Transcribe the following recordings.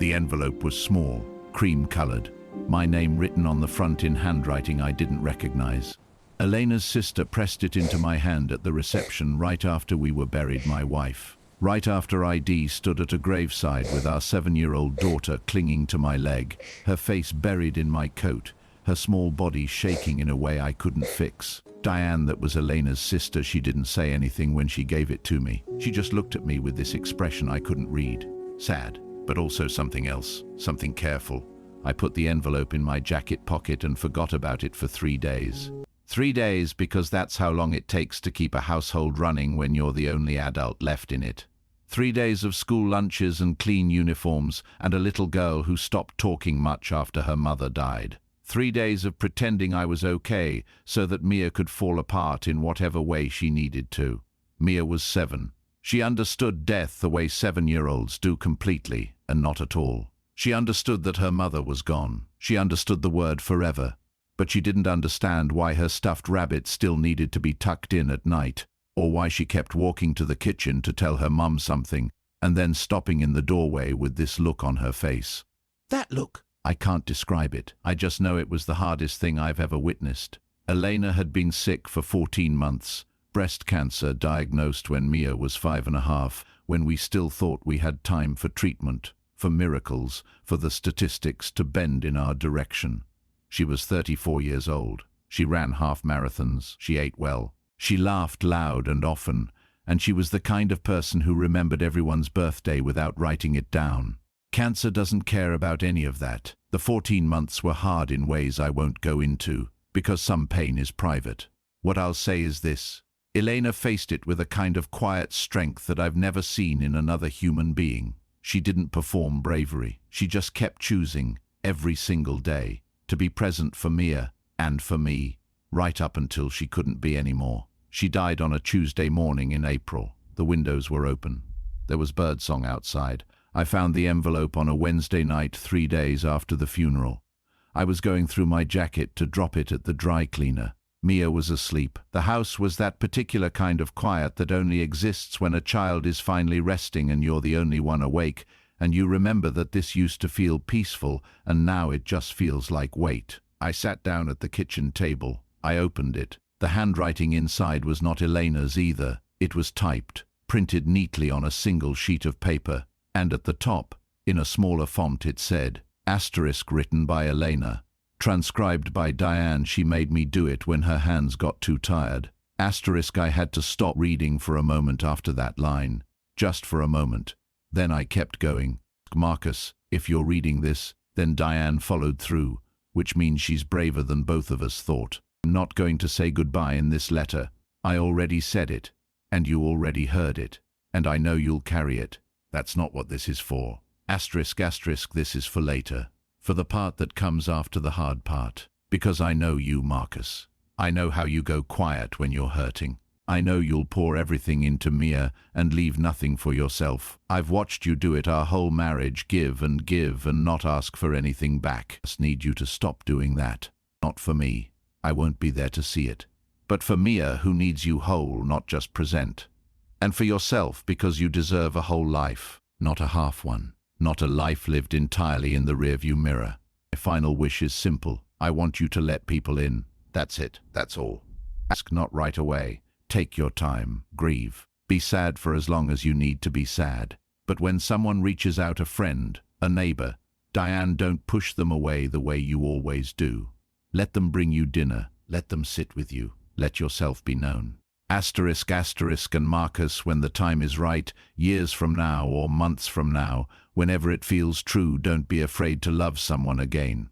The envelope was small, cream-colored, my name written on the front in handwriting I didn't recognize. Elena's sister pressed it into my hand at the reception right after we were buried, my wife. Right after ID stood at a graveside with our 7-year-old daughter clinging to my leg, her face buried in my coat, her small body shaking in a way I couldn't fix. Diane, that was Elena's sister, she didn't say anything when she gave it to me. She just looked at me with this expression I couldn't read. Sad, but also something else, something careful. I put the envelope in my jacket pocket and forgot about it for 3 days. 3 days because that's how long it takes to keep a household running when you're the only adult left in it. 3 days of school lunches and clean uniforms and a little girl who stopped talking much after her mother died. 3 days of pretending I was okay so that Mia could fall apart in whatever way she needed to. Mia was 7. She understood death the way 7-year-olds do, completely and not at all. She understood that her mother was gone. She understood the word forever. But she didn't understand why her stuffed rabbit still needed to be tucked in at night, or why she kept walking to the kitchen to tell her mum something and then stopping in the doorway with this look on her face. That look! I can't describe it. I just know it was the hardest thing I've ever witnessed. Elena had been sick for 14 months. Breast cancer diagnosed when Mia was 5.5, when we still thought we had time for treatment, for miracles, for the statistics to bend in our direction. She was 34 years old. She ran half marathons. She ate well. She laughed loud and often, and she was the kind of person who remembered everyone's birthday without writing it down. Cancer doesn't care about any of that. The 14 months were hard in ways I won't go into, because some pain is private. What I'll say is this. Elena faced it with a kind of quiet strength that I've never seen in another human being. She didn't perform bravery. She just kept choosing, every single day, to be present for Mia and for me, right up until she couldn't be anymore. She died on a Tuesday morning in April. The windows were open. There was birdsong outside. I found the envelope on a Wednesday night 3 days after the funeral. I was going through my jacket to drop it at the dry cleaner. Mia was asleep. The house was that particular kind of quiet that only exists when a child is finally resting and you're the only one awake, and you remember that this used to feel peaceful and now it just feels like weight. I sat down at the kitchen table. I opened it. The handwriting inside was not Elena's either. It was typed, printed neatly on a single sheet of paper. And at the top, in a smaller font, it said, asterisk written by Elena. Transcribed by Diane. She made me do it when her hands got too tired. Asterisk. I had to stop reading for a moment after that line. Just for a moment. Then I kept going. Marcus, if you're reading this, then Diane followed through, which means she's braver than both of us thought. I'm not going to say goodbye in this letter. I already said it, and you already heard it, and I know you'll carry it. That's not what this is for. Asterisk, asterisk, this is for later. For the part that comes after the hard part. Because I know you, Marcus. I know how you go quiet when you're hurting. I know you'll pour everything into Mia and leave nothing for yourself. I've watched you do it our whole marriage, give and not ask for anything back. I just need you to stop doing that. Not for me. I won't be there to see it. But for Mia, who needs you whole, not just present. And for yourself, because you deserve a whole life, not a half one. Not a life lived entirely in the rearview mirror. My final wish is simple. I want you to let people in. That's it. That's all. Ask not right away. Take your time. Grieve. Be sad for as long as you need to be sad. But when someone reaches out, a friend, a neighbor, Diane, don't push them away the way you always do. Let them bring you dinner. Let them sit with you. Let yourself be known. Asterisk, asterisk, and Marcus, when the time is right, years from now or months from now, whenever it feels true, don't be afraid to love someone again.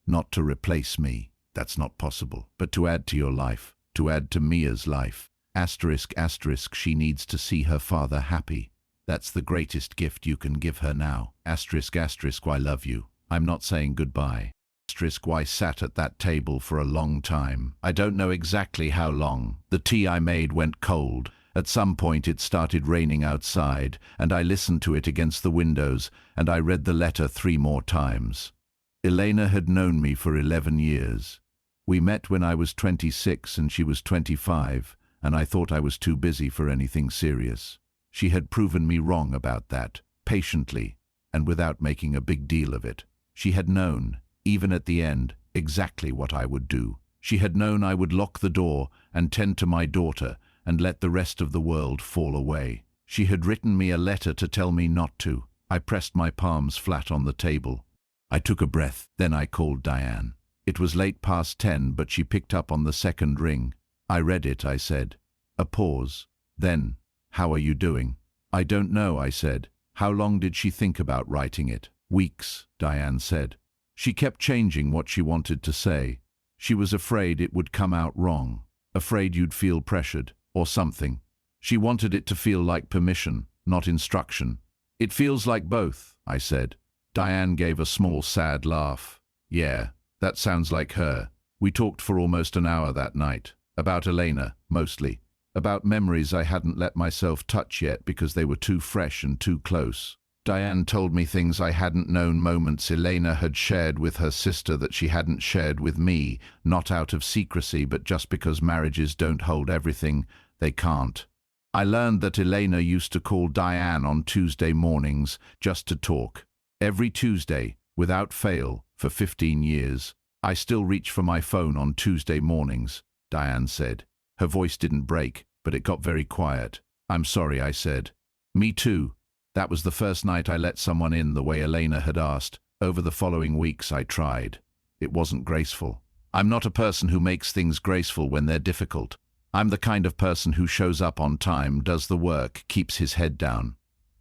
Not to replace me. That's not possible. But to add to your life. To add to Mia's life. Asterisk, asterisk, she needs to see her father happy. That's the greatest gift you can give her now. Asterisk, asterisk, I love you. I'm not saying goodbye. Asterisk, I sat at that table for a long time. I don't know exactly how long. The tea I made went cold. At some point it started raining outside, and I listened to it against the windows, and I read the letter 3 more times. Elena had known me for 11 years. We met when I was 26 and she was 25, and I thought I was too busy for anything serious. She had proven me wrong about that, patiently, and without making a big deal of it. She had known, even at the end, exactly what I would do. She had known I would lock the door and tend to my daughter and let the rest of the world fall away. She had written me a letter to tell me not to. I pressed my palms flat on the table. I took a breath, then I called Diane. It was late past 10, but she picked up on the second ring. I read it, I said. A pause. Then, "How are you doing?" "I don't know," I said. How long did she think about writing it? "Weeks," Diane said. She kept changing what she wanted to say. She was afraid it would come out wrong, afraid you'd feel pressured, or something. She wanted it to feel like permission, not instruction. "It feels like both," I said. Diane gave a small, sad laugh. "Yeah, that sounds like her." We talked for almost an hour that night, about Elena, mostly. About memories I hadn't let myself touch yet because they were too fresh and too close. Diane told me things I hadn't known, moments Elena had shared with her sister that she hadn't shared with me, not out of secrecy, but just because marriages don't hold everything, they can't. I learned that Elena used to call Diane on Tuesday mornings just to talk. Every Tuesday, without fail, for 15 years. "I still reach for my phone on Tuesday mornings," Diane said. Her voice didn't break, but it got very quiet. "I'm sorry," I said. "Me too." That was the first night I let someone in the way Elena had asked. Over the following weeks I tried. It wasn't graceful. I'm not a person who makes things graceful when they're difficult. I'm the kind of person who shows up on time, does the work, keeps his head down.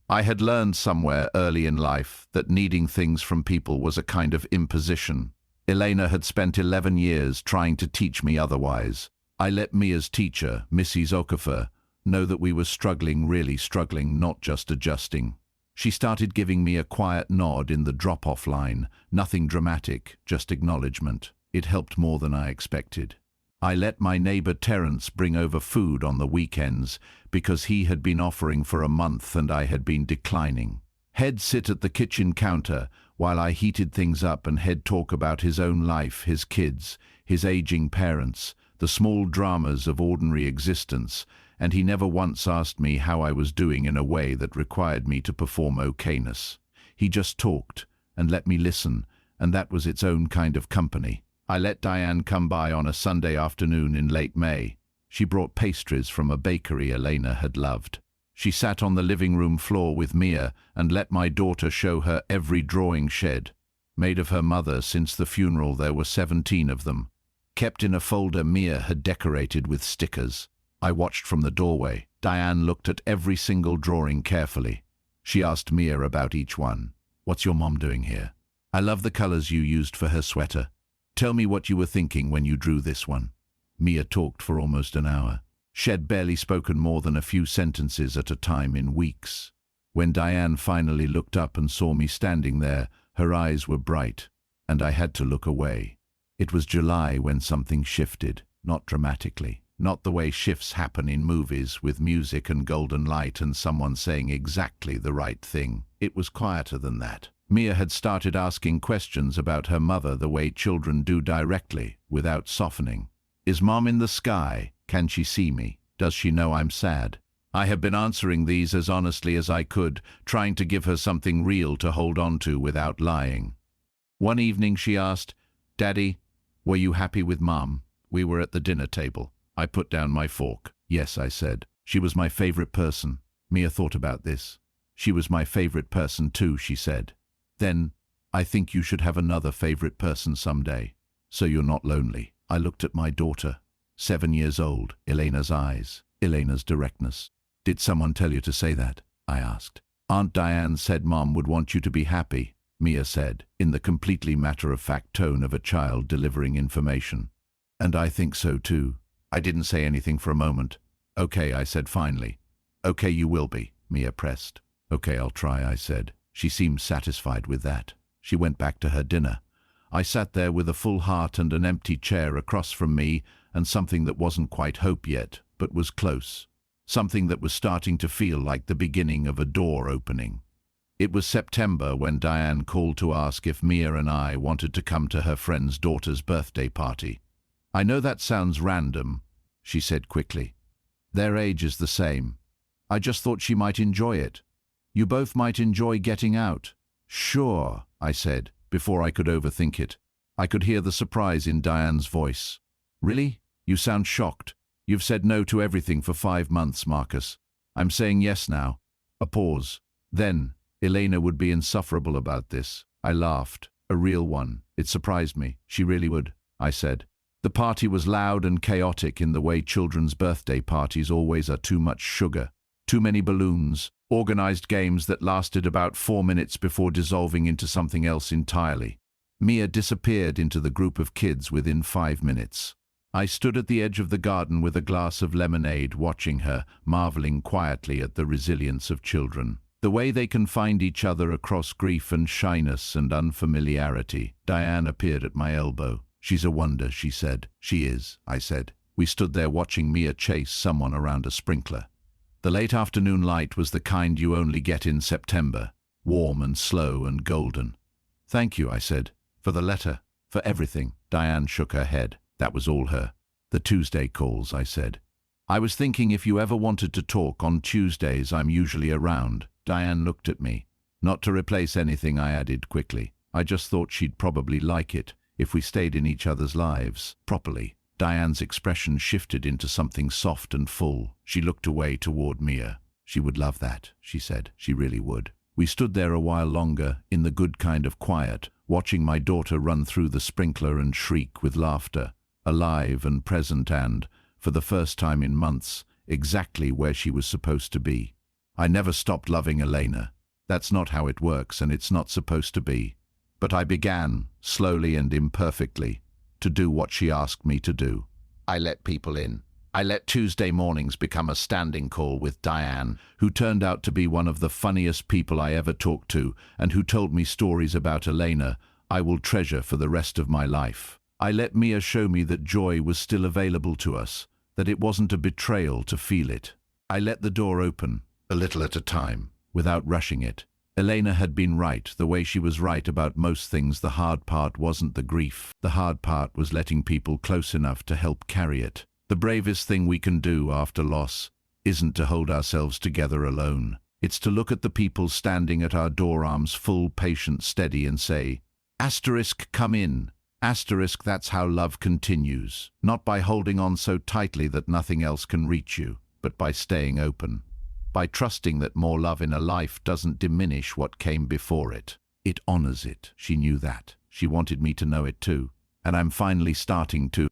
I had learned somewhere early in life that needing things from people was a kind of imposition. Elena had spent 11 years trying to teach me otherwise. I let Mia's teacher, Mrs. Okafor, know that we were struggling, really struggling, not just adjusting. She started giving me a quiet nod in the drop-off line, nothing dramatic, just acknowledgement. It helped more than I expected. I let my neighbor Terence bring over food on the weekends because he had been offering for a month and I had been declining. He'd sit at the kitchen counter while I heated things up and he'd talk about his own life, his kids, his aging parents, the small dramas of ordinary existence, and he never once asked me how I was doing in a way that required me to perform okayness. He just talked and let me listen, and that was its own kind of company. I let Diane come by on a Sunday afternoon in late May. She brought pastries from a bakery Elena had loved. She sat on the living room floor with Mia and let my daughter show her every drawing shed. Made of her mother since the funeral, there were 17 of them. Kept in a folder Mia had decorated with stickers. I watched from the doorway. Diane looked at every single drawing carefully. She asked Mia about each one. "What's your mom doing here? I love the colors you used for her sweater. Tell me what you were thinking when you drew this one." Mia talked for almost an hour. She'd barely spoken more than a few sentences at a time in weeks. When Diane finally looked up and saw me standing there, her eyes were bright, and I had to look away. It was July when something shifted, not dramatically, not the way shifts happen in movies with music and golden light and someone saying exactly the right thing. It was quieter than that. Mia had started asking questions about her mother the way children do, directly, without softening. "Is Mom in the sky? Can she see me? Does she know I'm sad?" I had been answering these as honestly as I could, trying to give her something real to hold on to without lying. One evening she asked, "Daddy, were you happy with Mom?" We were at the dinner table. I put down my fork. "Yes," I said. "She was my favorite person." Mia thought about this. "She was my favorite person too," she said. "Then, I think you should have another favorite person someday, so you're not lonely." I looked at my daughter, 7 years old, Elena's eyes, Elena's directness. "Did someone tell you to say that?" I asked. "Aunt Diane said Mom would want you to be happy," Mia said, in the completely matter-of-fact tone of a child delivering information. "And I think so too." I didn't say anything for a moment. "Okay," I said finally. "Okay, you will be," Mia pressed. "Okay, I'll try," I said. She seemed satisfied with that. She went back to her dinner. I sat there with a full heart and an empty chair across from me, and something that wasn't quite hope yet, but was close. Something that was starting to feel like the beginning of a door opening. It was September when Diane called to ask if Mia and I wanted to come to her friend's daughter's birthday party. "I know that sounds random," she said quickly. "Their age is the same. I just thought she might enjoy it. You both might enjoy getting out." Sure, I said, before I could overthink it. I could hear the surprise in Diane's voice. Really? You sound shocked. You've said no to everything for 5 months, Marcus. I'm saying yes now. A pause. Then, Elena would be insufferable about this. I laughed. A real one. It surprised me. She really would, I said. The party was loud and chaotic in the way children's birthday parties always are. Too much sugar, too many balloons, organized games that lasted about 4 minutes before dissolving into something else entirely. Mia disappeared into the group of kids within 5 minutes. I stood at the edge of the garden with a glass of lemonade, watching her, marveling quietly at the resilience of children. The way they can find each other across grief and shyness and unfamiliarity. Diane appeared at my elbow. She's a wonder, she said. She is, I said. We stood there watching Mia chase someone around a sprinkler. The late afternoon light was the kind you only get in September, warm and slow and golden. Thank you, I said, for the letter, for everything. Diane shook her head. That was all her. The Tuesday calls, I said. I was thinking if you ever wanted to talk on Tuesdays, I'm usually around. Diane looked at me. Not to replace anything, I added quickly. I just thought she'd probably like it if we stayed in each other's lives properly. Diane's expression shifted into something soft and full. She looked away toward Mia. She would love that, she said. She really would. We stood there a while longer, in the good kind of quiet, watching my daughter run through the sprinkler and shriek with laughter, alive and present and, for the first time in months, exactly where she was supposed to be. I never stopped loving Elena. That's not how it works, and it's not supposed to be. But I began, slowly and imperfectly, to do what she asked me to do. I let people in. I let Tuesday mornings become a standing call with Diane, who turned out to be one of the funniest people I ever talked to, and who told me stories about Elena I will treasure for the rest of my life. I let Mia show me that joy was still available to us, that it wasn't a betrayal to feel it. I let the door open, a little at a time, without rushing it. Elena had been right, the way she was right about most things. The hard part wasn't the grief. The hard part was letting people close enough to help carry it. The bravest thing we can do after loss isn't to hold ourselves together alone. It's to look at the people standing at our door, arms full, patient, steady, and say, asterisk, come in. Asterisk, that's how love continues. Not by holding on so tightly that nothing else can reach you, but by staying open. By trusting that more love in a life doesn't diminish what came before it. It honors it. She knew that. She wanted me to know it too. And I'm finally starting to.